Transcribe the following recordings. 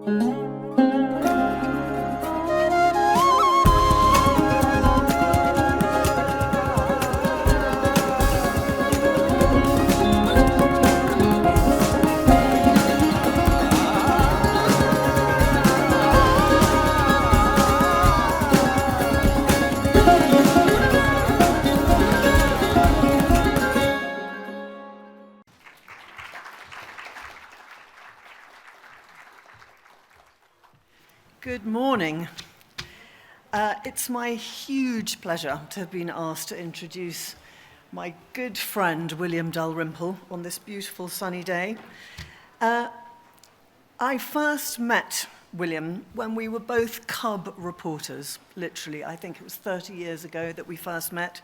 Good morning. It's my huge pleasure to have been asked to introduce my good friend William Dalrymple on this beautiful sunny day. I first met William when we were both cub reporters, literally. I think it was 30 years ago that we first met,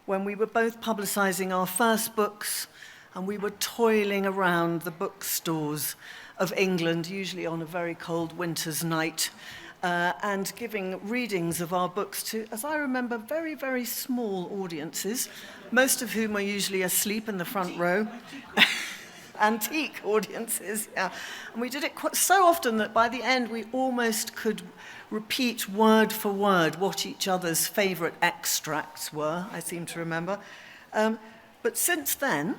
when we were both publicising our first books and we were toiling around the bookstores of England, usually on a very cold winter's night, and giving readings of our books to, as I remember, very, very small audiences, most of whom are usually asleep in the front row. Antique audiences, yeah. And we did it so often that by the end we almost could repeat word for word what each other's favourite extracts were, I seem to remember. But since then,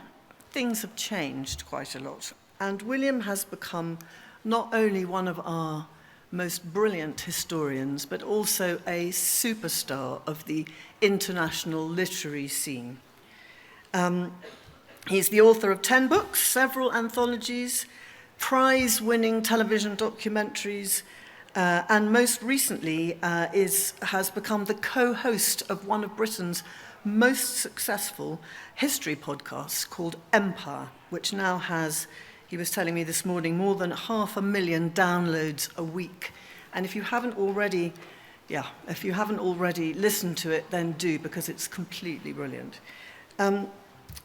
things have changed quite a lot. And William has become not only one of our most brilliant historians, but also a superstar of the international literary scene. He's the author of 10 books, several anthologies, prize-winning television documentaries, and most recently has become the co-host of one of Britain's most successful history podcasts called Empire, which now has, he was telling me this morning, more than 500,000 downloads a week. And if you haven't already listened to it, then do, because it's completely brilliant.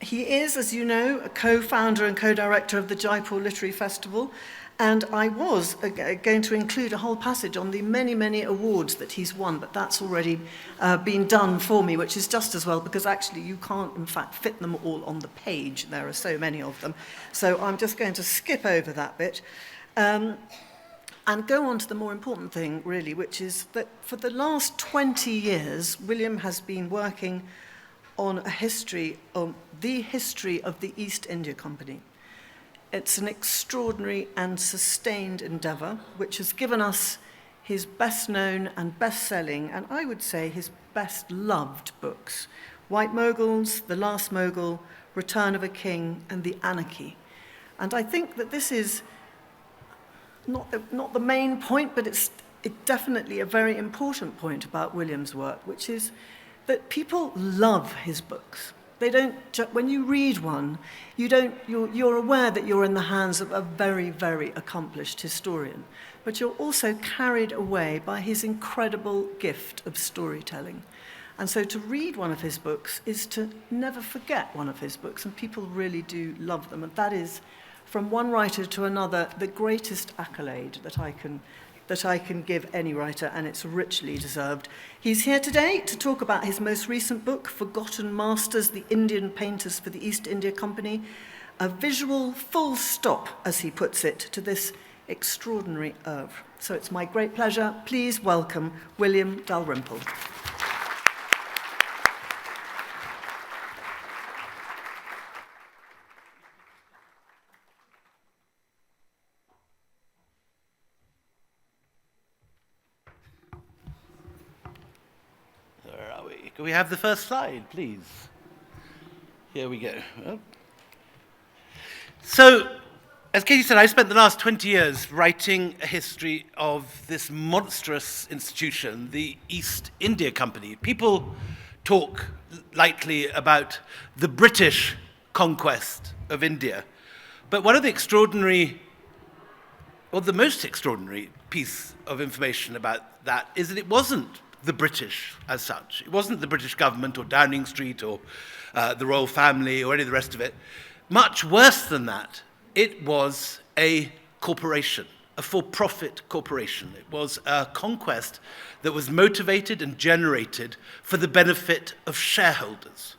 He is, as you know, a co-founder and co-director of the Jaipur Literary Festival, and I was going to include a whole passage on the many, many awards that he's won, but that's already been done for me, which is just as well, because actually you can't, in fact, fit them all on the page. There are so many of them. So I'm just going to skip over that bit and go on to the more important thing, really, which is that for the last 20 years, William has been working on the history of the East India Company. It's an extraordinary and sustained endeavour, which has given us his best-known and best-selling, and I would say his best-loved books, White Mughals, The Last Mughal, Return of a King, and The Anarchy. And I think that this is not the main point, but it's definitely a very important point about William's work, which is that people love his books. They don't. When you read one, you're aware that you're in the hands of a very, very accomplished historian, but you're also carried away by his incredible gift of storytelling. And so to read one of his books is to never forget one of his books, and people really do love them. And that is, from one writer to another, the greatest accolade that I can give any writer, and it's richly deserved. He's here today to talk about his most recent book, Forgotten Masters, the Indian Painters for the East India Company, a visual full stop, as he puts it, to this extraordinary oeuvre. So it's my great pleasure. Please welcome William Dalrymple. Can we have the first slide, please? Here we go. So, as Katie said, I spent the last 20 years writing a history of this monstrous institution, the East India Company. People talk lightly about the British conquest of India, but one of the most extraordinary piece of information about that is that it wasn't the British as such. It wasn't the British government or Downing Street or the royal family or any of the rest of it. Much worse than that, it was a corporation, a for-profit corporation. It was a conquest that was motivated and generated for the benefit of shareholders.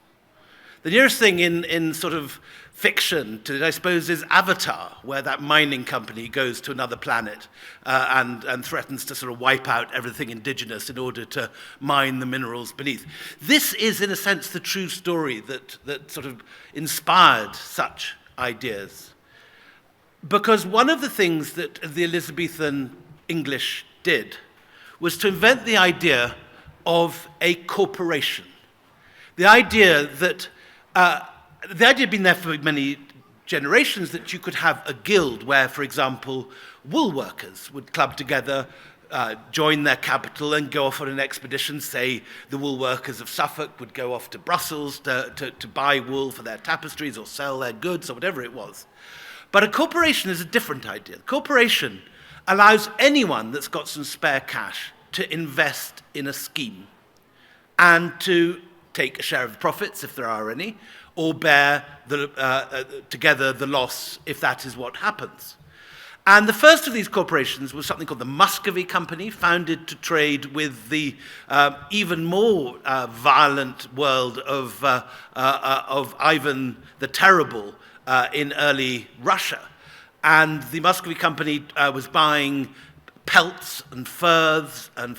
The nearest thing in sort of fiction I suppose, is Avatar, where that mining company goes to another planet and threatens to sort of wipe out everything indigenous in order to mine the minerals beneath. This is, in a sense, the true story that sort of inspired such ideas. Because one of the things that the Elizabethan English did was to invent the idea of a corporation. The idea that the idea had been there for many generations that you could have a guild where, for example, wool workers would club together, join their capital and go off on an expedition. Say the wool workers of Suffolk would go off to Brussels to buy wool for their tapestries or sell their goods or whatever it was. But a corporation is a different idea. A corporation allows anyone that's got some spare cash to invest in a scheme and to take a share of the profits, if there are any, or bear together the loss if that is what happens. And the first of these corporations was something called the Muscovy Company, founded to trade with the even more violent world of Ivan the Terrible in early Russia. And the Muscovy Company was buying pelts and furs and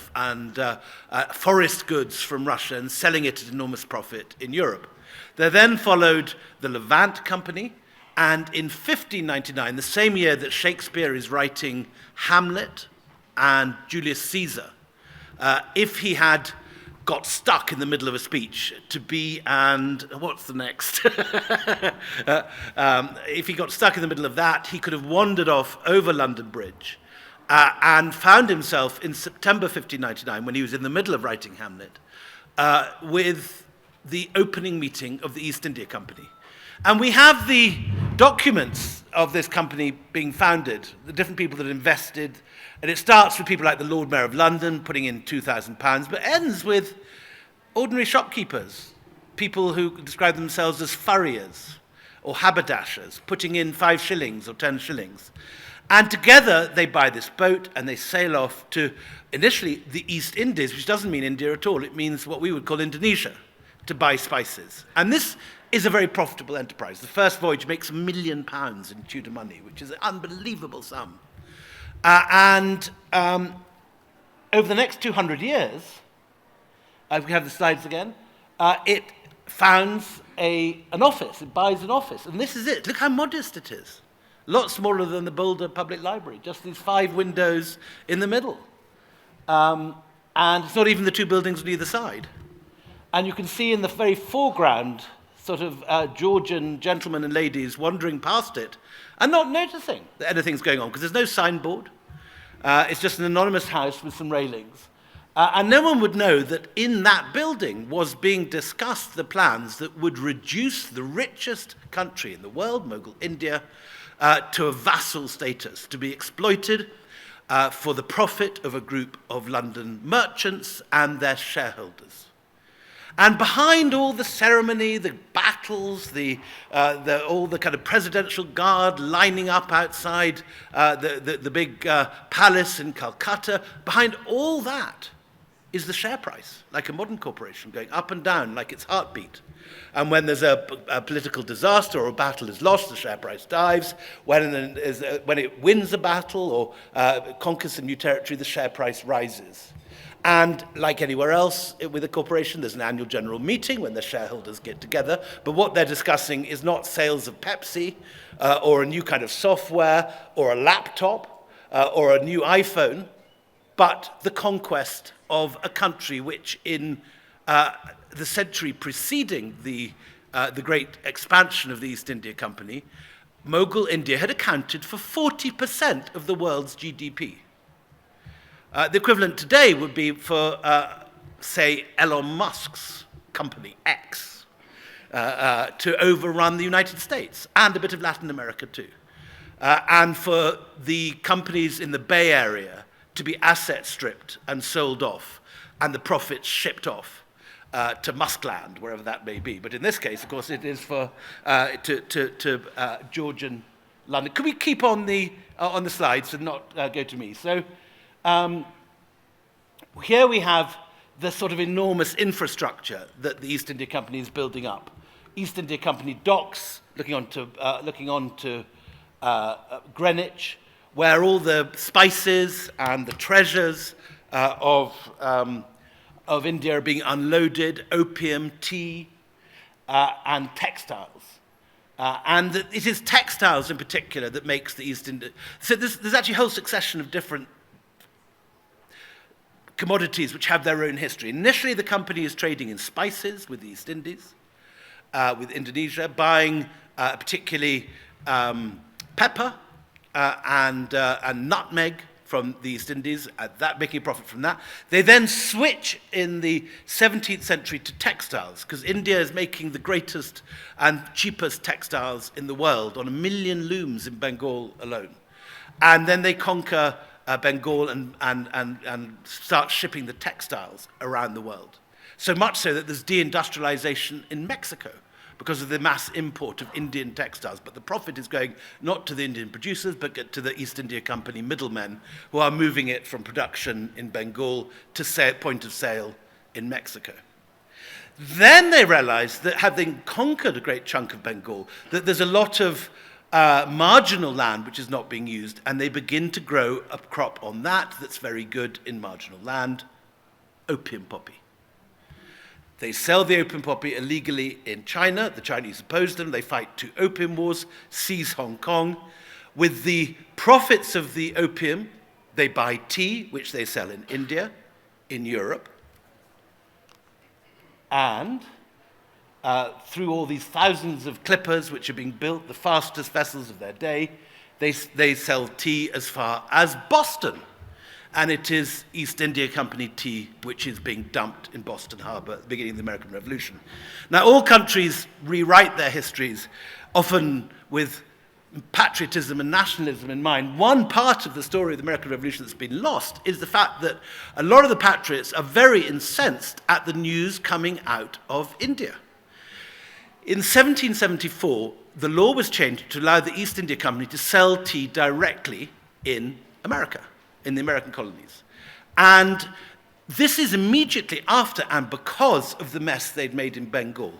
forest goods from Russia and selling it at enormous profit in Europe. There then followed the Levant Company, and in 1599, the same year that Shakespeare is writing Hamlet and Julius Caesar, if he had got stuck in the middle of a speech to be, and what's the next? If he got stuck in the middle of that, he could have wandered off over London Bridge and found himself in September 1599, when he was in the middle of writing Hamlet, with the opening meeting of the East India Company. And we have the documents of this company being founded, the different people that invested, and it starts with people like the Lord Mayor of London putting in £2,000, but ends with ordinary shopkeepers, people who describe themselves as furriers or haberdashers, putting in 5 shillings or 10 shillings. And together they buy this boat and they sail off to, initially, the East Indies, which doesn't mean India at all. It means what we would call Indonesia, to buy spices. And this is a very profitable enterprise. The first voyage makes £1 million in Tudor money, which is an unbelievable sum. And over the next 200 years, if we have the slides again, it founds an office. It buys an office. And this is it. Look how modest it is. A lot smaller than the Boulder Public Library, just these 5 windows in the middle. And it's not even the 2 buildings on either side. And you can see in the very foreground sort of Georgian gentlemen and ladies wandering past it and not noticing that anything's going on, because there's no signboard. It's just an anonymous house with some railings. And no one would know that in that building was being discussed the plans that would reduce the richest country in the world, Mughal India, to a vassal status, to be exploited for the profit of a group of London merchants and their shareholders. And behind all the ceremony, the battles, all the kind of presidential guard lining up outside the big palace in Calcutta, behind all that is the share price, like a modern corporation, going up and down like its heartbeat. And when there's a political disaster or a battle is lost, the share price dives. When it wins a battle or conquers some new territory, the share price rises. And like anywhere else with a corporation, there's an annual general meeting when the shareholders get together. But what they're discussing is not sales of Pepsi or a new kind of software or a laptop or a new iPhone, but the conquest of a country which in the century preceding the great expansion of the East India Company, Mughal India had accounted for 40% of the world's GDP. The equivalent today would be for, say, Elon Musk's company, X, to overrun the United States and a bit of Latin America too. And for the companies in the Bay Area to be asset stripped and sold off and the profits shipped off to Muskland, wherever that may be. But in this case, of course, it is for to Georgian London. Could we keep on the slides and not go to me? So here we have the sort of enormous infrastructure that the East India Company is building up. East India Company docks looking on to Greenwich, where all the spices and the treasures of India are being unloaded, opium, tea, and textiles. And it is textiles in particular that makes the East India. So there's actually a whole succession of different commodities which have their own history. Initially, the company is trading in spices with the East Indies, with Indonesia, buying particularly pepper and nutmeg from the East Indies, making a profit from that. They then switch in the 17th century to textiles, because India is making the greatest and cheapest textiles in the world, on 1 million looms in Bengal alone. And then they conquer Bengal and start shipping the textiles around the world. So much so that there's deindustrialization in Mexico because of the mass import of Indian textiles. But the profit is going not to the Indian producers, but to the East India Company middlemen, who are moving it from production in Bengal to point of sale in Mexico. Then they realize that, having conquered a great chunk of Bengal, that there's a lot of marginal land which is not being used, and they begin to grow a crop on that's very good in marginal land: opium poppy. They sell the opium poppy illegally in China. The Chinese oppose them. They fight 2 opium wars, seize Hong Kong. With the profits of the opium, they buy tea, which they sell in India, in Europe. And through all these thousands of clippers which are being built, the fastest vessels of their day, they sell tea as far as Boston. And it is East India Company tea which is being dumped in Boston Harbor at the beginning of the American Revolution. Now, all countries rewrite their histories, often with patriotism and nationalism in mind. One part of the story of the American Revolution that's been lost is the fact that a lot of the patriots are very incensed at the news coming out of India. In 1774, the law was changed to allow the East India Company to sell tea directly in America, in the American colonies. And this is immediately after and because of the mess they'd made in Bengal.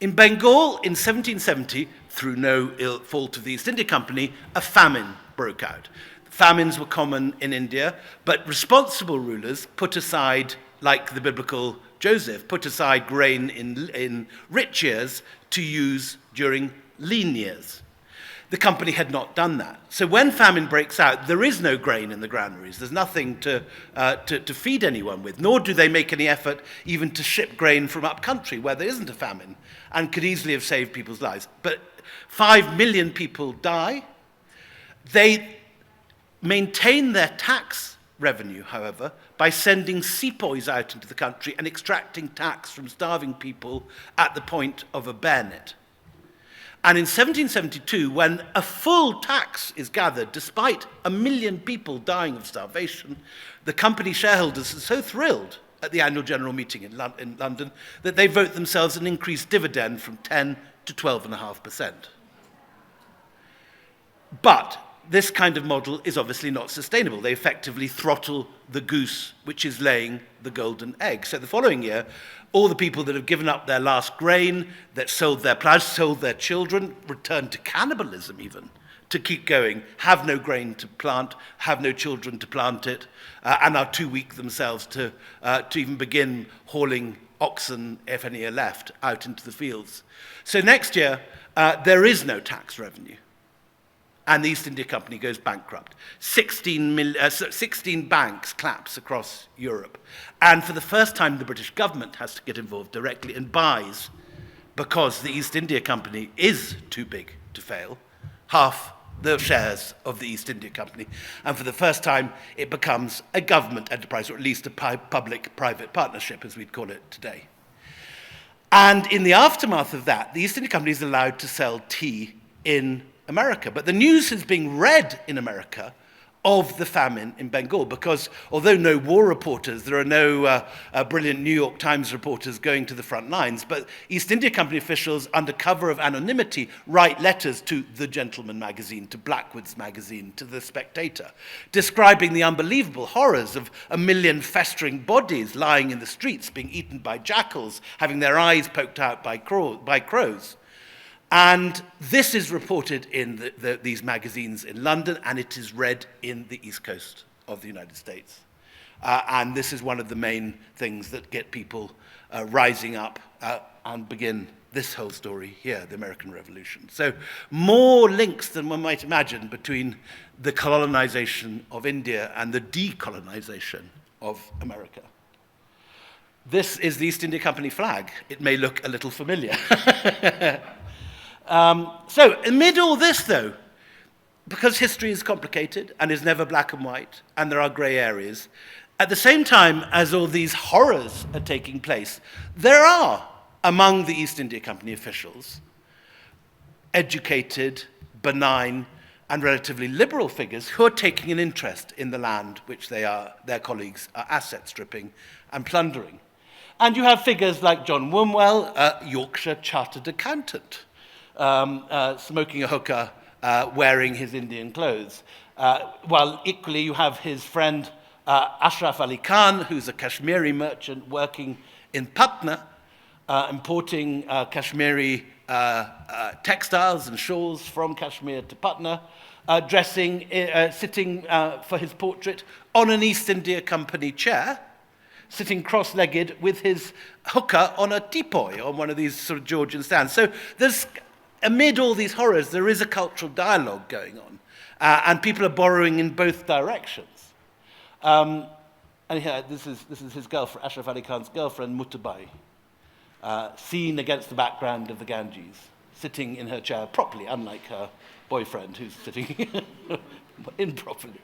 In Bengal, in 1770, through no ill fault of the East India Company, a famine broke out. Famines were common in India, but responsible rulers put aside, like the biblical Joseph, put aside grain in rich years to use during lean years. The company had not done that. So when famine breaks out, there is no grain in the granaries. There's nothing to feed anyone with, nor do they make any effort even to ship grain from up country where there isn't a famine and could easily have saved people's lives. But 5 million people die. They maintain their tax revenue, however, by sending sepoys out into the country and extracting tax from starving people at the point of a bayonet. And in 1772, when a full tax is gathered, despite 1 million people dying of starvation, the company shareholders are so thrilled at the annual general meeting in London that they vote themselves an increased dividend from 10 to 12.5%. But this kind of model is obviously not sustainable. They effectively throttle the goose which is laying the golden egg. So the following year, all the people that have given up their last grain, that sold their plows, sold their children, returned to cannibalism even, to keep going, have no grain to plant, have no children to plant it, and are too weak themselves to even begin hauling oxen, if any are left, out into the fields. So next year, there is no tax revenue. And the East India Company goes bankrupt. 16 banks collapse across Europe. And for the first time, the British government has to get involved directly and buys, because the East India Company is too big to fail, half the shares of the East India Company. And for the first time, it becomes a government enterprise, or at least a public-private partnership, as we'd call it today. And in the aftermath of that, the East India Company is allowed to sell tea in America. But the news is being read in America of the famine in Bengal, because although no war reporters, there are no brilliant New York Times reporters going to the front lines, but East India Company officials, under cover of anonymity, write letters to The Gentleman magazine, to Blackwood's magazine, to The Spectator, describing the unbelievable horrors of 1 million festering bodies lying in the streets, being eaten by jackals, having their eyes poked out by crows. And this is reported in these magazines in London, and it is read in the East Coast of the United States. And this is one of the main things that get people rising up and begin this whole story here, the American Revolution. So more links than one might imagine between the colonization of India and the decolonization of America. This is the East India Company flag. It may look a little familiar. So amid all this, though, because history is complicated and is never black and white, and there are grey areas, at the same time as all these horrors are taking place, there are, among the East India Company officials, educated, benign, and relatively liberal figures who are taking an interest in the land which their colleagues are asset stripping and plundering. And you have figures like John Wombwell, a Yorkshire chartered accountant, smoking a hookah, wearing his Indian clothes. While equally you have his friend Ashraf Ali Khan, who's a Kashmiri merchant working in Patna, importing Kashmiri textiles and shawls from Kashmir to Patna, sitting for his portrait on an East India Company chair, sitting cross-legged with his hookah on a tepoy, on one of these sort of Georgian stands. So there's, amid all these horrors, there is a cultural dialogue going on, and people are borrowing in both directions. And here, this is his girlfriend, Ashraf Ali Khan's girlfriend, Mutabai, seen against the background of the Ganges, sitting in her chair properly, unlike her boyfriend who's sitting improperly.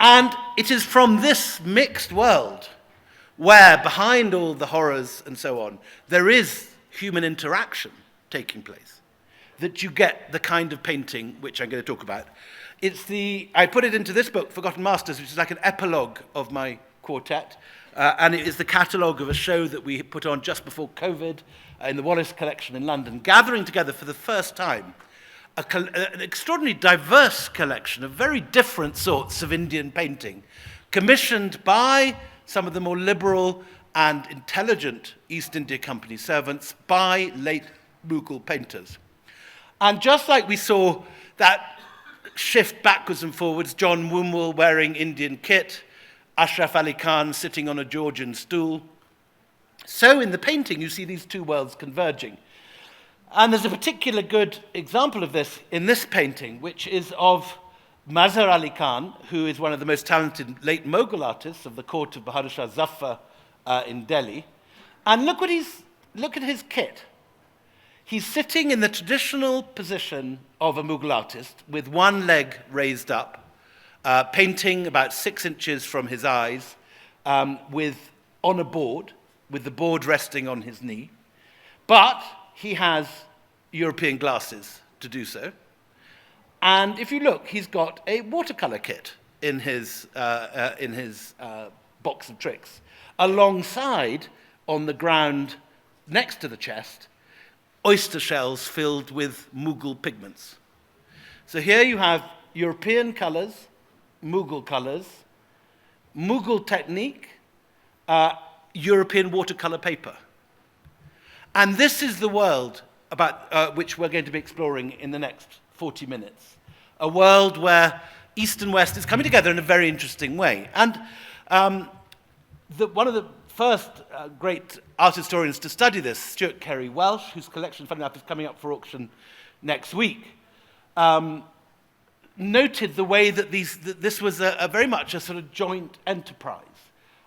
And it is from this mixed world, where behind all the horrors and so on, there is human interaction taking place, that you get the kind of painting which I'm going to talk about. I put it into this book, Forgotten Masters, which is like an epilogue of my quartet, and it is the catalogue of a show that we put on just before COVID in the Wallace Collection in London, gathering together for the first time an extraordinarily diverse collection of very different sorts of Indian painting, commissioned by some of the more liberal and intelligent East India Company servants by late Mughal painters. And just like we saw that shift backwards and forwards, John Wombwell wearing Indian kit, Ashraf Ali Khan sitting on a Georgian stool, so in the painting you see these two worlds converging. And there's a particular good example of this in this painting, which is of Mazhar Ali Khan, who is one of the most talented late Mughal artists of the court of Bahadur Shah Zafar in Delhi. And look at his kit. He's sitting in the traditional position of a Mughal artist with one leg raised up, painting about 6 inches from his eyes, on a board, with the board resting on his knee. But he has European glasses to do so. And if you look, he's got a watercolor kit in his box of tricks, alongside, on the ground next to the chest, oyster shells filled with Mughal pigments. So here you have European colors, Mughal technique, European watercolor paper. And this is the world about which we're going to be exploring in the next 40 minutes. A world where East and West is coming together in a very interesting way. And one of the first great art historians to study this, Stuart Carey Welsh, whose collection, funny enough, is coming up for auction next week, noted the way that this was a very much a sort of joint enterprise,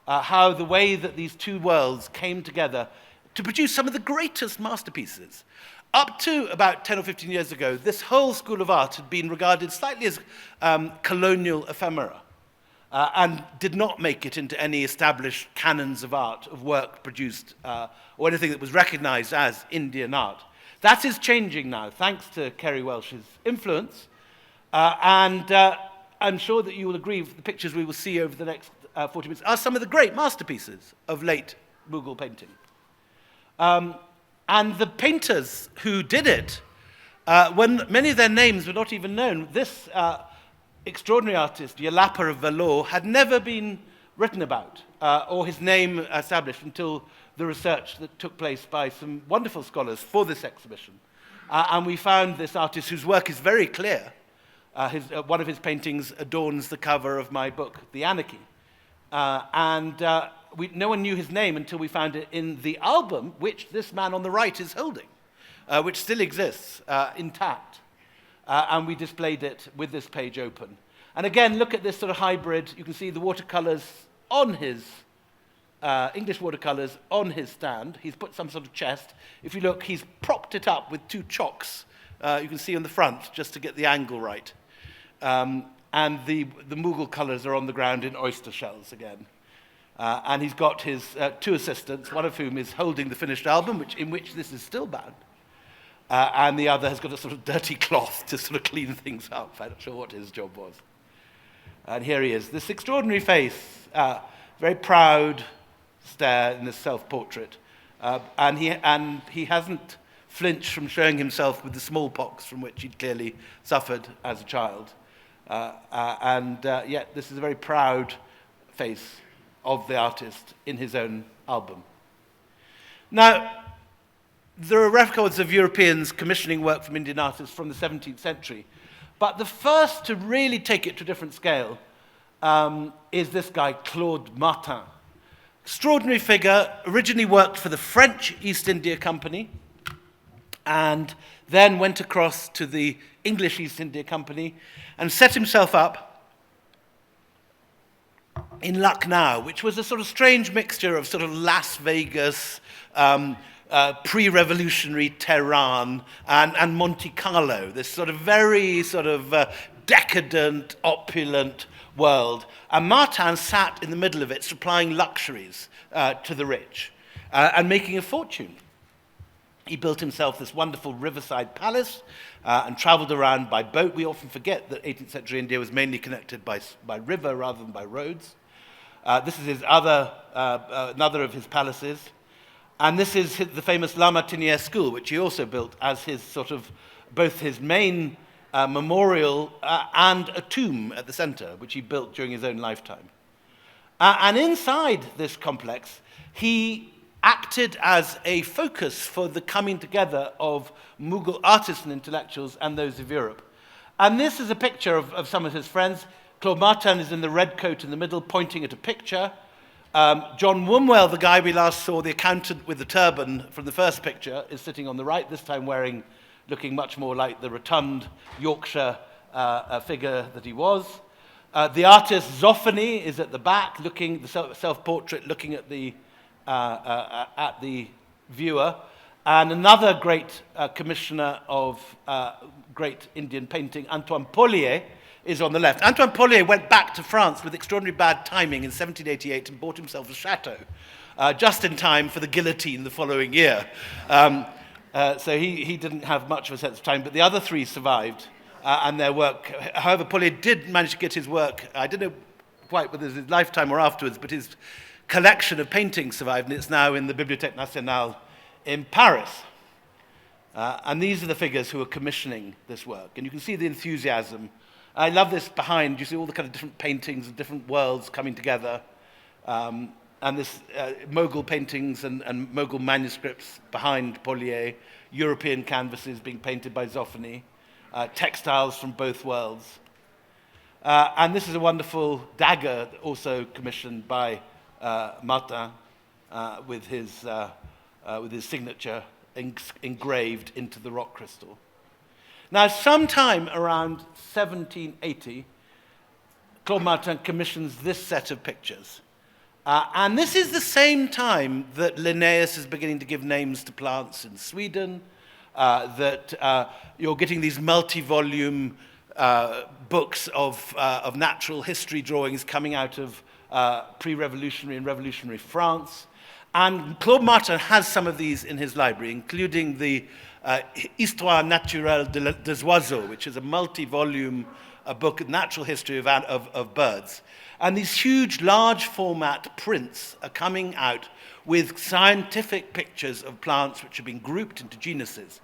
how the way that these two worlds came together to produce some of the greatest masterpieces. Up to about 10 or 15 years ago, this whole school of art had been regarded slightly as colonial ephemera, and did not make it into any established canons of art, of work produced, or anything that was recognized as Indian art. That is changing now, thanks to Carey Welsh's influence, and I'm sure that you will agree the pictures we will see over the next 40 minutes are some of the great masterpieces of late Mughal painting. And the painters who did it, when many of their names were not even known, this extraordinary artist, Yelapa of Vellore, had never been written about or his name established until the research that took place by some wonderful scholars for this exhibition. And we found this artist whose work is very clear. One of his paintings adorns the cover of my book, The Anarchy. No one knew his name until we found it in the album, which this man on the right is holding, which still exists intact. And we displayed it with this page open. And again, look at this sort of hybrid. You can see the watercolors on his, English watercolors on his stand. He's put some sort of chest. If you look, he's propped it up with two chocks. You can see on the front, just to get the angle right. And the Mughal colors are on the ground in oyster shells again. And he's got his two assistants, one of whom is holding the finished album, in which this is still bound. And the other has got a sort of dirty cloth to sort of clean things up. I'm not sure what his job was. And here he is, this extraordinary face, very proud stare in this self-portrait. And he hasn't flinched from showing himself with the smallpox from which he'd clearly suffered as a child. Yet this is a very proud face of the artist in his own album. Now, there are records of Europeans commissioning work from Indian artists from the 17th century, but the first to really take it to a different scale is this guy, Claude Martin. Extraordinary figure, originally worked for the French East India Company, and then went across to the English East India Company and set himself up in Lucknow, which was a sort of strange mixture of sort of Las Vegas, pre-revolutionary Tehran, and Monte Carlo, this sort of very sort of decadent, opulent world. And Martin sat in the middle of it, supplying luxuries to the rich and making a fortune. He built himself this wonderful riverside palace and traveled around by boat. We often forget that 18th century India was mainly connected by river rather than by roads. This is his another of his palaces. And this is the famous La Martiniere School, which he also built as his sort of, both his main memorial and a tomb at the center, which he built during his own lifetime. And inside this complex, he acted as a focus for the coming together of Mughal artists and intellectuals and those of Europe. And this is a picture of some of his friends. Claude Martin is in the red coat in the middle, pointing at a picture. John Wombwell, the guy we last saw, the accountant with the turban from the first picture, is sitting on the right, this time looking much more like the rotund Yorkshire figure that he was. The artist Zoffany is at the back, the self-portrait, looking at the viewer. And another great commissioner of great Indian painting, Antoine Paulier, is on the left. Antoine Paulier went back to France with extraordinary bad timing in 1788 and bought himself a chateau, just in time for the guillotine the following year. So he didn't have much of a sense of time, but the other three survived, and their work. However, Paulier did manage to get his work, I don't know quite whether it was his lifetime or afterwards, but his collection of paintings survived, and it's now in the Bibliothèque Nationale in Paris. And these are the figures who are commissioning this work, and you can see the enthusiasm. I love this behind. You see all the kind of different paintings of different worlds coming together. And this Mughal paintings and Mughal manuscripts behind Paulier, European canvases being painted by Zoffany, textiles from both worlds. And this is a wonderful dagger also commissioned by Martin with his signature engraved into the rock crystal. Now, sometime around 1780, Claude Martin commissions this set of pictures. And this is the same time that Linnaeus is beginning to give names to plants in Sweden, that you're getting these multi-volume books of natural history drawings coming out of pre-revolutionary and revolutionary France. And Claude Martin has some of these in his library, including the Histoire naturelle des oiseaux, which is a multi-volume book of natural history of birds. And these huge, large format prints are coming out with scientific pictures of plants which have been grouped into genuses.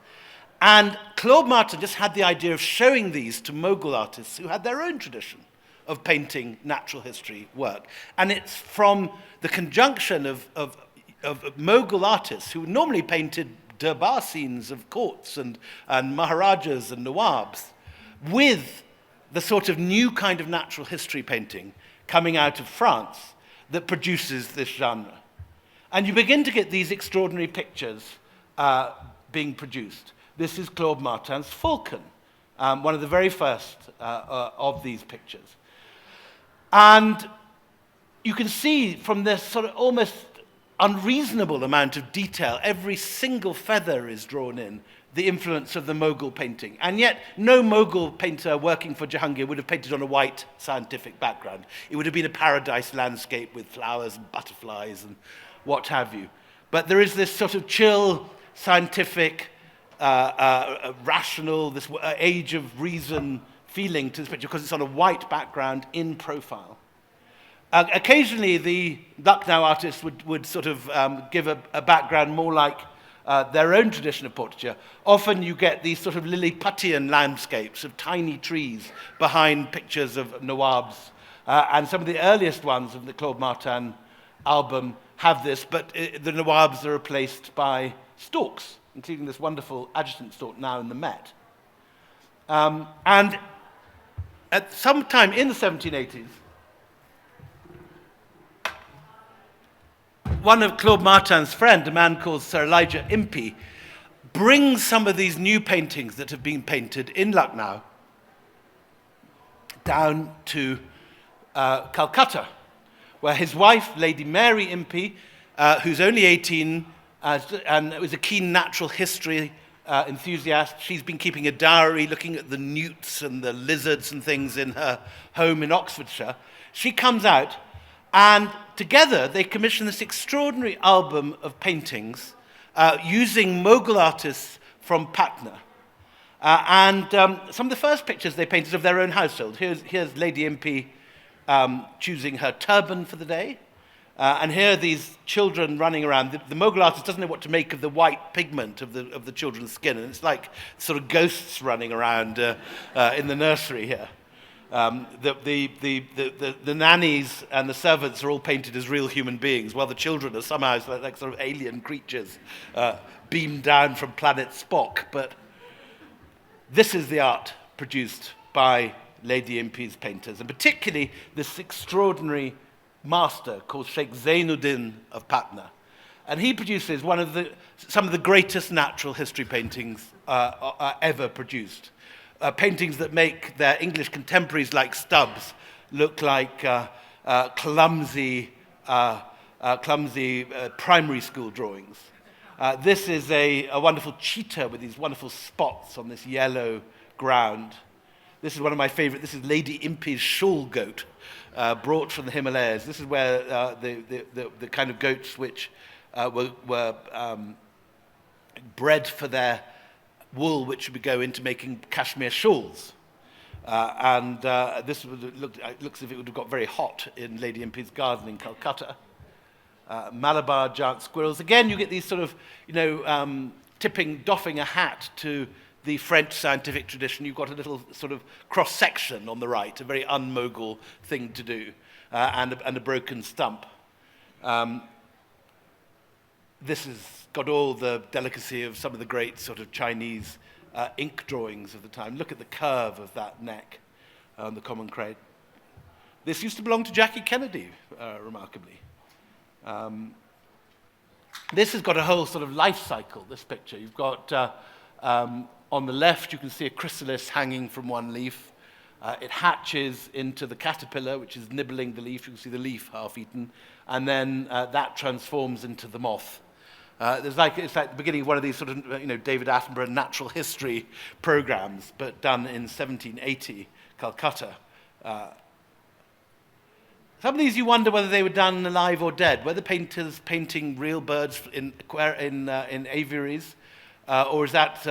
And Claude Martin just had the idea of showing these to Mughal artists who had their own tradition of painting natural history work. And it's from the conjunction of Mughal artists who normally painted durbar scenes of courts and maharajas and nawabs with the sort of new kind of natural history painting coming out of France that produces this genre. And you begin to get these extraordinary pictures being produced. This is Claude Martin's Falcon, one of the very first of these pictures. And you can see from this sort of almost unreasonable amount of detail, every single feather is drawn in, the influence of the Mughal painting. And yet, no Mughal painter working for Jahangir would have painted on a white scientific background. It would have been a paradise landscape with flowers and butterflies and what have you. But there is this sort of chill, scientific, rational, this age of reason feeling to this picture because it's on a white background in profile. Occasionally, the Lucknow artists would sort of give a background more like their own tradition of portraiture. Often you get these sort of Lilliputian landscapes of tiny trees behind pictures of Nawabs. And some of the earliest ones of the Claude Martin album have this, but the Nawabs are replaced by storks, including this wonderful adjutant stork now in the Met. And at some time in the 1780s, one of Claude Martin's friends, a man called Sir Elijah Impey, brings some of these new paintings that have been painted in Lucknow down to Calcutta, where his wife, Lady Mary Impey, who's only 18 and was a keen natural history enthusiast, she's been keeping a diary looking at the newts and the lizards and things in her home in Oxfordshire. She comes out, and together they commission this extraordinary album of paintings using Mughal artists from Patna. Some of the first pictures they painted of their own household. Here's Lady Impey choosing her turban for the day. And here are these children running around. The Mughal artist doesn't know what to make of the white pigment of the children's skin. And it's like sort of ghosts running around in the nursery here. The nannies and the servants are all painted as real human beings, while the children are somehow like sort of alien creatures beamed down from planet Spock. But this is the art produced by Lady Impey's painters, and particularly this extraordinary master called Sheikh Zainuddin of Patna. And he produces some of the greatest natural history paintings ever produced. Paintings that make their English contemporaries like Stubbs look like clumsy primary school drawings. This is a wonderful cheetah with these wonderful spots on this yellow ground. This is one of my favorite. This is Lady Impey's shawl goat, brought from the Himalayas. This is where the kind of goats which were bred for their wool, which would go into making cashmere shawls. This looks as if it would have got very hot in Lady Impey's garden in Calcutta. Malabar giant squirrels. Again, you get these sort of, doffing a hat to the French scientific tradition. You've got a little sort of cross-section on the right, a very un-Mughal thing to do, and a broken stump. This has got all the delicacy of some of the great sort of Chinese ink drawings of the time. Look at the curve of that neck on the common crane. This used to belong to Jackie Kennedy, remarkably. This has got a whole sort of life cycle, this picture. You've got, on the left, you can see a chrysalis hanging from one leaf. It hatches into the caterpillar, which is nibbling the leaf. You can see the leaf half-eaten. And then that transforms into the moth. It's like the beginning of one of these sort of, David Attenborough natural history programs, but done in 1780, Calcutta. Some of these you wonder whether they were done alive or dead. Were the painters painting real birds in aviaries, or is that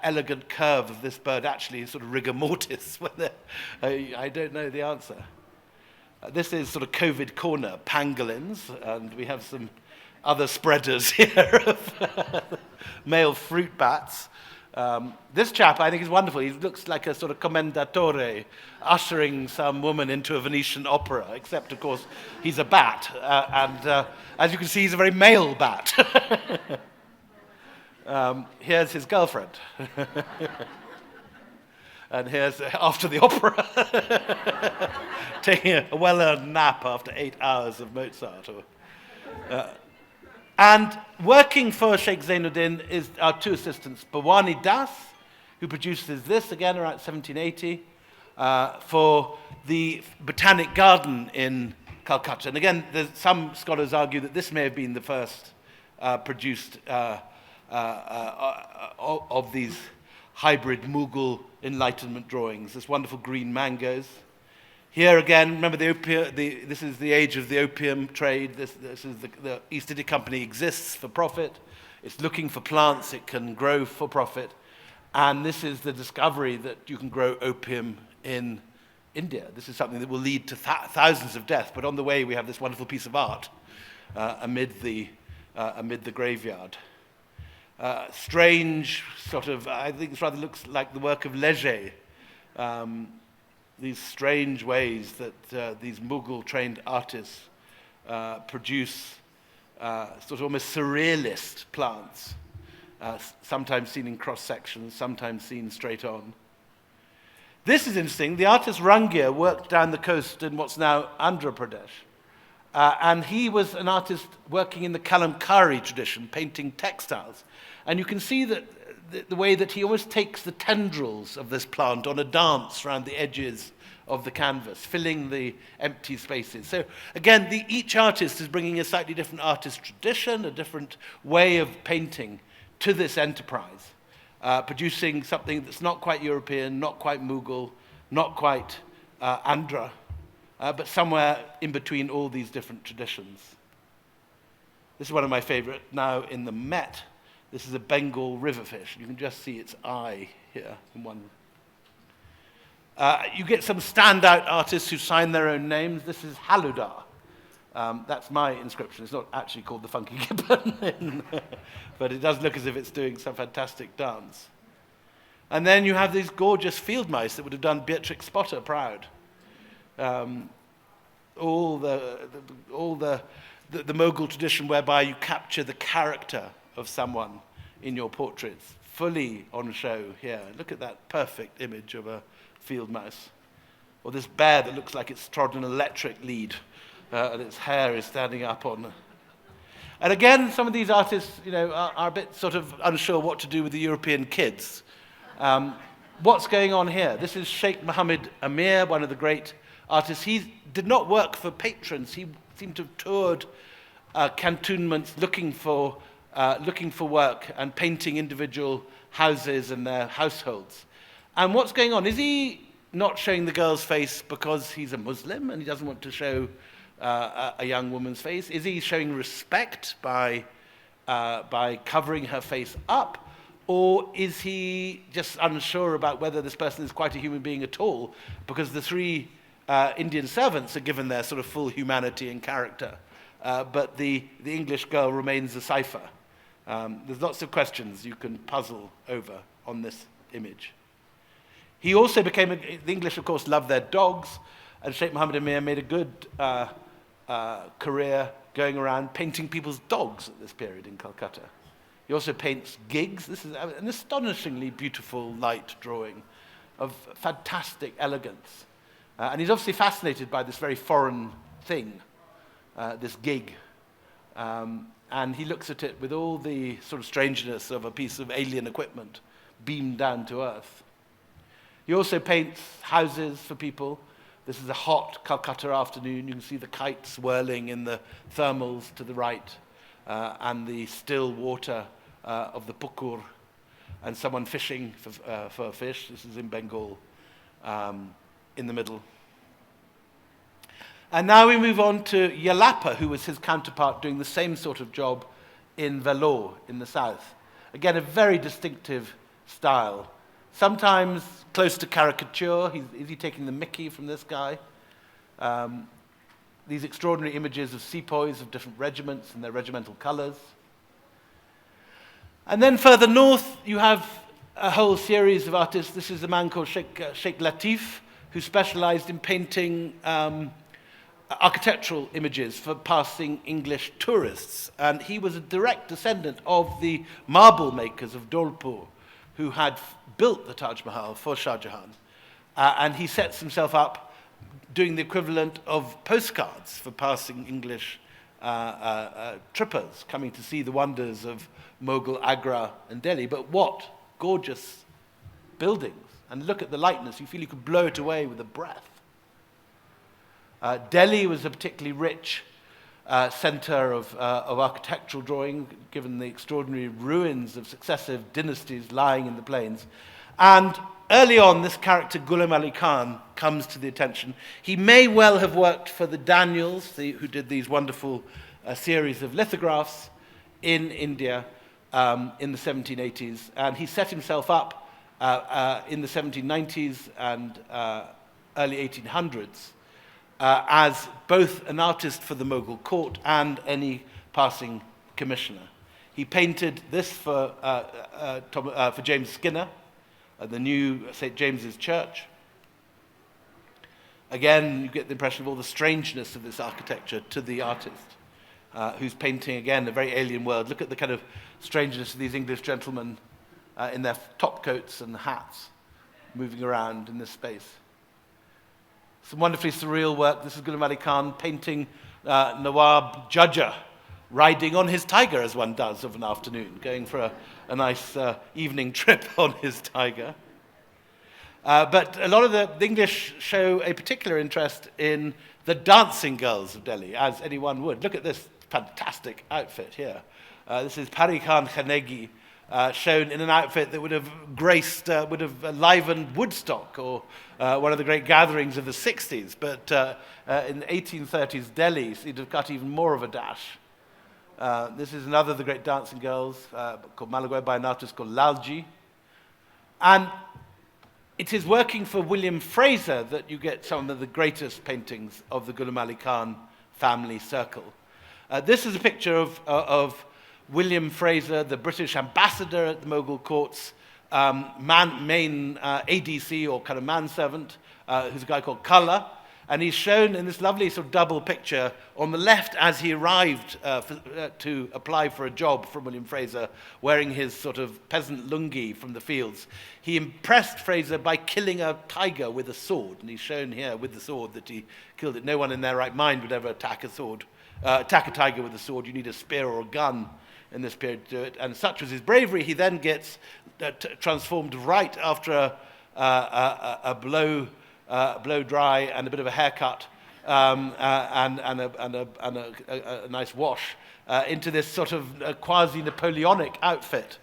elegant curve of this bird actually sort of rigor mortis? I don't know the answer. This is sort of COVID corner, pangolins, and we have some other spreaders here of male fruit bats. This chap, I think, is wonderful. He looks like a sort of commendatore ushering some woman into a Venetian opera, except, of course, he's a bat. And as you can see, he's a very male bat. Here's his girlfriend. And here's after the opera, taking a well-earned nap after 8 hours of Mozart. And working for Sheikh Zainuddin is our two assistants, Bhawani Das, who produces this again around 1780, for the Botanic Garden in Calcutta. And again, some scholars argue that this may have been the first produced of these hybrid Mughal Enlightenment drawings. This wonderful green mangoes. Here again, remember this is the age of the opium trade. This is the East India Company exists for profit. It's looking for plants it can grow for profit. And this is the discovery that you can grow opium in India. This is something that will lead to thousands of deaths. But on the way, we have this wonderful piece of art amid the graveyard. Strange sort of, I think it rather looks like the work of Leger. These strange ways that these Mughal-trained artists produce sort of almost surrealist plants, sometimes seen in cross-sections, sometimes seen straight on. This is interesting. The artist Rangia worked down the coast in what's now Andhra Pradesh. And he was an artist working in the Kalamkari tradition, painting textiles. And you can see that the way that he always takes the tendrils of this plant on a dance around the edges of the canvas, filling the empty spaces. So again, each artist is bringing a slightly different artist tradition, a different way of painting to this enterprise, producing something that's not quite European, not quite Mughal, not quite Andhra, but somewhere in between all these different traditions. This is one of my favorite now in the Met. This is a Bengal riverfish. You can just see its eye here in one. You get some standout artists who sign their own names. This is Haludar. That's my inscription. It's not actually called the Funky Gibbon, but it does look as if it's doing some fantastic dance. And then you have these gorgeous field mice that would have done Beatrix Potter proud. All the Mughal tradition whereby you capture the character of someone in your portraits, fully on show here. Look at that perfect image of a field mouse. Or this bear that looks like it's trod an electric lead, and its hair is standing up on. And again, some of these artists, are a bit sort of unsure what to do with the European kids. What's going on here? This is Sheikh Mohammed Amir, one of the great artists. He did not work for patrons. He seemed to have toured cantonments looking for work and painting individual houses and their households. And what's going on? Is he not showing the girl's face because he's a Muslim and he doesn't want to show a young woman's face? Is he showing respect by covering her face up? Or is he just unsure about whether this person is quite a human being at all because the three Indian servants are given their sort of full humanity and character, but the English girl remains a cipher? There's lots of questions you can puzzle over on this image. He also the English, of course, loved their dogs, and Sheikh Mohammed Amir made a good career going around painting people's dogs at this period in Calcutta. He also paints gigs. This is an astonishingly beautiful light drawing of fantastic elegance. And he's obviously fascinated by this very foreign thing, this gig. And he looks at it with all the sort of strangeness of a piece of alien equipment beamed down to earth. He also paints houses for people. This is a hot Calcutta afternoon. You can see the kites swirling in the thermals to the right, and the still water of the Pukur, and someone fishing for fish. This is in Bengal, in the middle. And now we move on to Yelapa, who was his counterpart doing the same sort of job in Vellore in the south. Again, a very distinctive style. Sometimes close to caricature. Is he taking the mickey from this guy? These extraordinary images of sepoys of different regiments and their regimental colors. And then further north, you have a whole series of artists. This is a man called Sheikh Latif, who specialized in painting architectural images for passing English tourists. And he was a direct descendant of the marble makers of Dolpur, who had built the Taj Mahal for Shah Jahan. And he sets himself up doing the equivalent of postcards for passing English trippers coming to see the wonders of Mughal Agra and Delhi. But what gorgeous buildings. And look at the likeness. You feel you could blow it away with a breath. Delhi was a particularly rich center of architectural drawing, given the extraordinary ruins of successive dynasties lying in the plains. And early on, this character, Ghulam Ali Khan, comes to the attention. He may well have worked for the Daniels, who did these wonderful series of lithographs in India in the 1780s. And he set himself up in the 1790s and early 1800s as both an artist for the Mughal court and any passing commissioner. He painted this for James Skinner, the new St. James's Church. Again, you get the impression of all the strangeness of this architecture to the artist, who's painting, again, a very alien world. Look at the kind of strangeness of these English gentlemen in their top coats and hats moving around in this space. Some wonderfully surreal work. This is Ghulam Ali Khan painting Nawab Judger riding on his tiger, as one does of an afternoon, going for a nice evening trip on his tiger. But a lot of the English show a particular interest in the dancing girls of Delhi, as anyone would. Look at this fantastic outfit here. This is Pari Khan Khanegi, shown in an outfit that would have livened Woodstock or one of the great gatherings of the 60s. But in the 1830s Delhi, he'd have got even more of a dash. This is another of the great dancing girls, called Malagai, by an artist called Lalji. And it is working for William Fraser that you get some of the greatest paintings of the Ghulam Ali Khan family circle. This is a picture of William Fraser, the British ambassador at the Mughal courts, main ADC, or kind of manservant, who's a guy called Kalla. And he's shown in this lovely sort of double picture on the left as he arrived to apply for a job from William Fraser, wearing his sort of peasant lungi from the fields. He impressed Fraser by killing a tiger with a sword, and he's shown here with the sword that he killed it. No one in their right mind would ever attack a tiger with a sword. You need a spear or a gun in this period to do it. And such was his bravery, he then gets transformed right after a blow dry and a bit of a haircut and a nice wash into this sort of quasi-Napoleonic outfit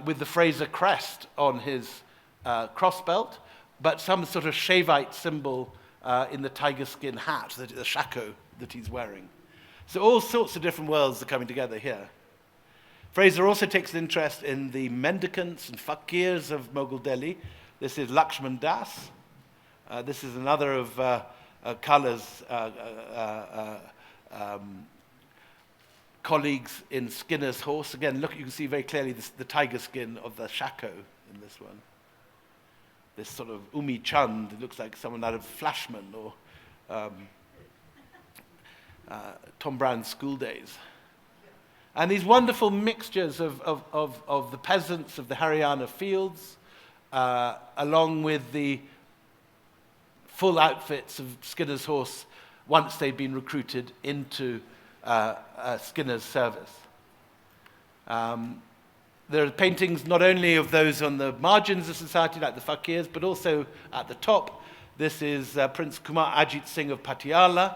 with the Fraser crest on his crossbelt, but some sort of Shaivite symbol in the tiger skin hat, the shako that he's wearing. So all sorts of different worlds are coming together here. Fraser also takes an interest in the mendicants and fakirs of Mughal Delhi. This is Lakshman Das. This is another of Kalla's colleagues in Skinner's horse. Again, look, you can see very clearly the tiger skin of the shako in this one. This sort of Umi Chand, it looks like someone out of Flashman or Tom Brown's School Days. And these wonderful mixtures of the peasants of the Haryana fields, along with the full outfits of Skinner's horse once they'd been recruited into Skinner's service. There are paintings not only of those on the margins of society, like the fakirs, but also at the top. This is Prince Kumar Ajit Singh of Patiala,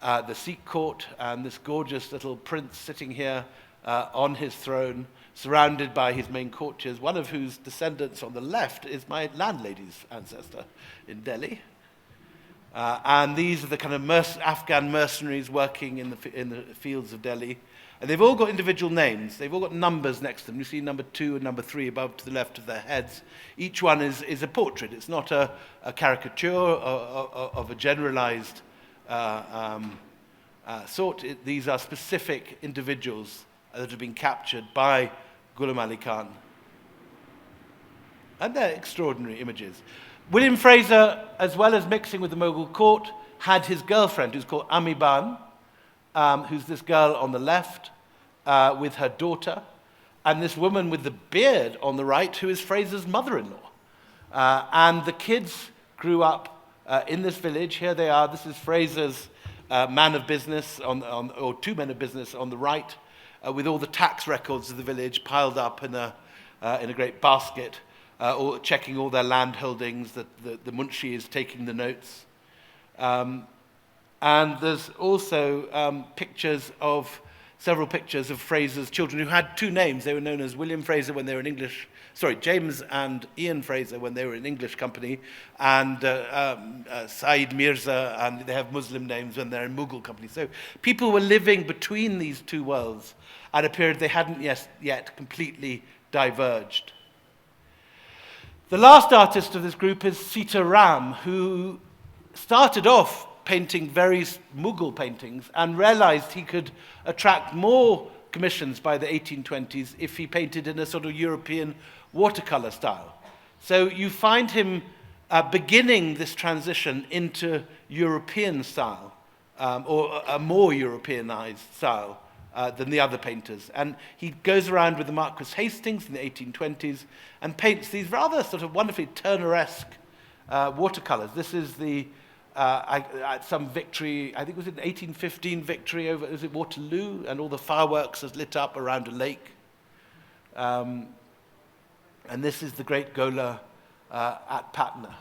the Sikh court, and this gorgeous little prince sitting here on his throne, surrounded by his main courtiers, one of whose descendants on the left is my landlady's ancestor in Delhi. And these are the kind of Afghan mercenaries working in the fields of Delhi. And they've all got individual names. They've all got numbers next to them. You see number 2 and number 3 above to the left of their heads. Each one is a portrait. It's not a caricature of a generalized sort. These are specific individuals that have been captured by Ghulam Ali Khan. And they're extraordinary images. William Fraser, as well as mixing with the Mughal court, had his girlfriend, who's called Ami Ban, who's this girl on the left with her daughter, and this woman with the beard on the right, who is Fraser's mother-in-law. And the kids grew up in this village. Here they are. This is Fraser's man of business, or two men of business on the right, with all the tax records of the village piled up in a great basket, or checking all their land holdings, that the munshi is taking the notes. And there's also several pictures of Fraser's children who had two names. They were known as William Fraser when they were in English, James and Ian Fraser when they were in English company, and Said Mirza, and they have Muslim names when they're in Mughal company. So people were living between these two worlds at a period they hadn't yet completely diverged. The last artist of this group is Sita Ram, who started off painting various Mughal paintings and realized he could attract more commissions by the 1820s if he painted in a sort of European watercolor style. So you find him beginning this transition into European style, or a more Europeanized style than the other painters. And he goes around with the Marquis Hastings in the 1820s and paints these rather sort of wonderfully Turner-esque watercolors. This is at some victory, I think it was an 1815 victory over, was it Waterloo? And all the fireworks are lit up around a lake. And this is the Great Gola at Patna.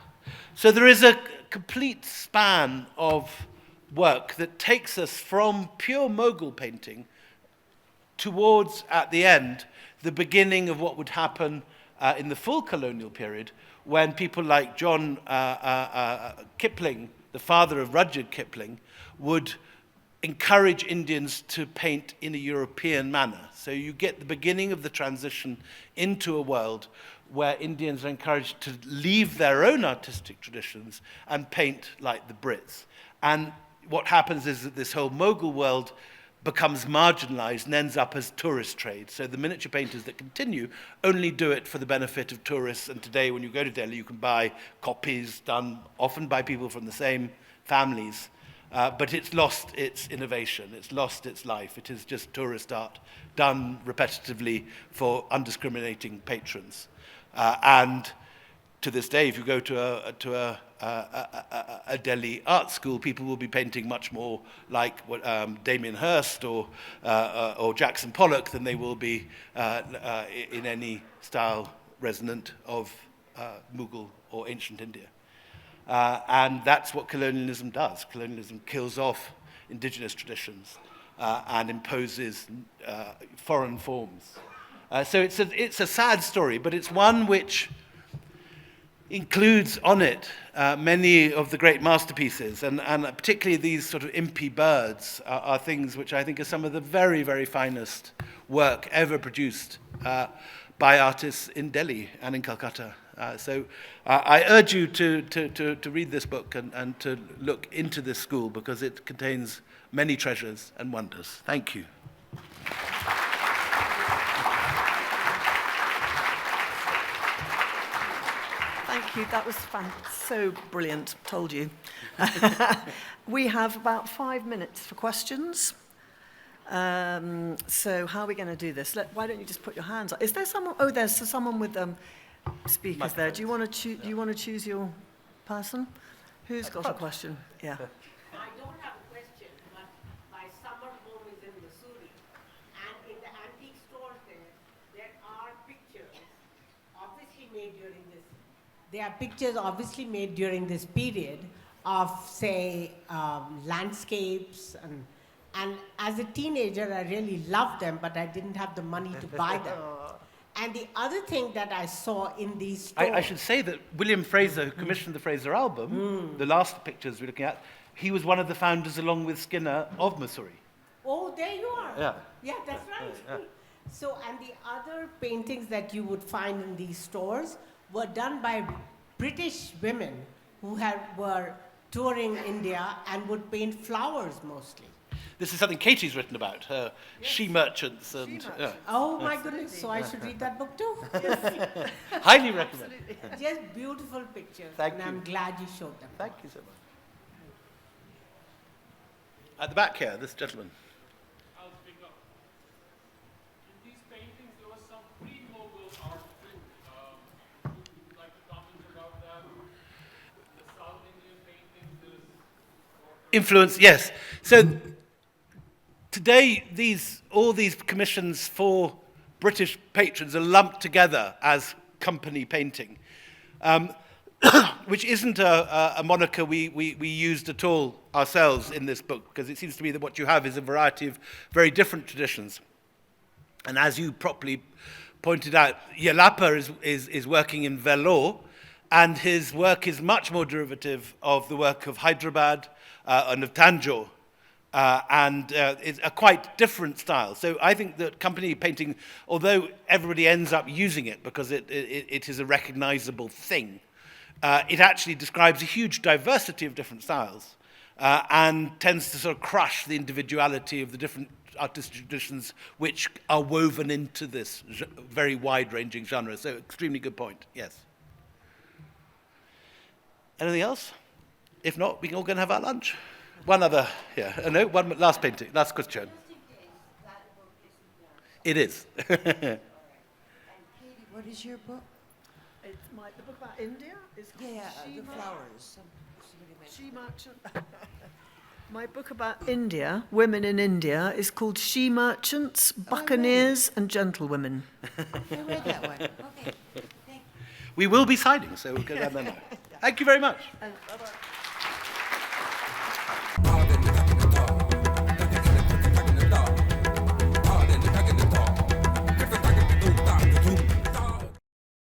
So there is a complete span of work that takes us from pure Mughal painting towards, at the end, the beginning of what would happen in the full colonial period, when people like John Kipling, the father of Rudyard Kipling, would encourage Indians to paint in a European manner. So you get the beginning of the transition into a world where Indians are encouraged to leave their own artistic traditions and paint like the Brits. And what happens is that this whole Mughal world becomes marginalized and ends up as tourist trade. So the miniature painters that continue only do it for the benefit of tourists. And today, when you go to Delhi, you can buy copies done often by people from the same families. But it's lost its innovation. It's lost its life. It is just tourist art done repetitively for undiscriminating patrons. And to this day, if you go to a Delhi art school, people will be painting much more like Damien Hirst or Jackson Pollock than they will be in any style resonant of Mughal or ancient India. And that's what colonialism does. Colonialism kills off indigenous traditions and imposes foreign forms. So it's a sad story, but it's one which includes on it many of the great masterpieces, and particularly these sort of impy birds are things which I think are some of the very, very finest work ever produced by artists in Delhi and in Calcutta. So I urge you to read this book and to look into this school, because it contains many treasures and wonders. Thank you. Thank you. That was so brilliant. Told you. We have about 5 minutes for questions. So how are we going to do this? Why don't you just put your hands up? Is there someone? Oh, there's someone with speakers there. Do you want to choose your person? Who's got a question? Yeah. I don't have a question, but my summer home is in Missouri, and in the antique stores there are pictures obviously made during this. There are pictures obviously made during this period of, say, landscapes, and as a teenager I really loved them, but I didn't have the money to buy them. And the other thing that I saw in these stores... I should say that William Fraser, who commissioned the Fraser album, the last pictures we're looking at, he was one of the founders, along with Skinner, of Missouri. Oh, there you are. Yeah. Yeah, that's right. Yeah. So, and the other paintings that you would find in these stores were done by British women who were touring India and would paint flowers mostly. This is something Katie's written about, her she merchants. And, merchants. Oh my goodness, so I should read that book too. highly recommend. Just beautiful pictures. Thank and you. I'm glad you showed them. Thank you so much. At the back here, this gentleman. I'll speak up. In these paintings, there was some pre-Mughal art too. Would you like to comment about that? The South Indian paintings is Influence, yes. So today, all these commissions for British patrons are lumped together as company painting, which isn't a moniker we used at all ourselves in this book, because it seems to me that what you have is a variety of very different traditions. And as you properly pointed out, Yelapa is working in Vellore, and his work is much more derivative of the work of Hyderabad and of Tanjore, and it's a quite different style. So I think that company painting, although everybody ends up using it because it is a recognizable thing, it actually describes a huge diversity of different styles and tends to sort of crush the individuality of the different artistic traditions which are woven into this very wide-ranging genre. So extremely good point, yes. Anything else? If not, we can all go and have our lunch. One other, yeah, no, one last painting, last question. It is. And Katie, what is your book? It's the book about India is called The flowers. Somebody mentioned She Merchant. My book about India, women in India, is called She Merchants, Buccaneers and Gentlewomen. I read that one. Okay. Thank you. We will be signing, so we'll go down there now. Thank you very much. Bye-bye.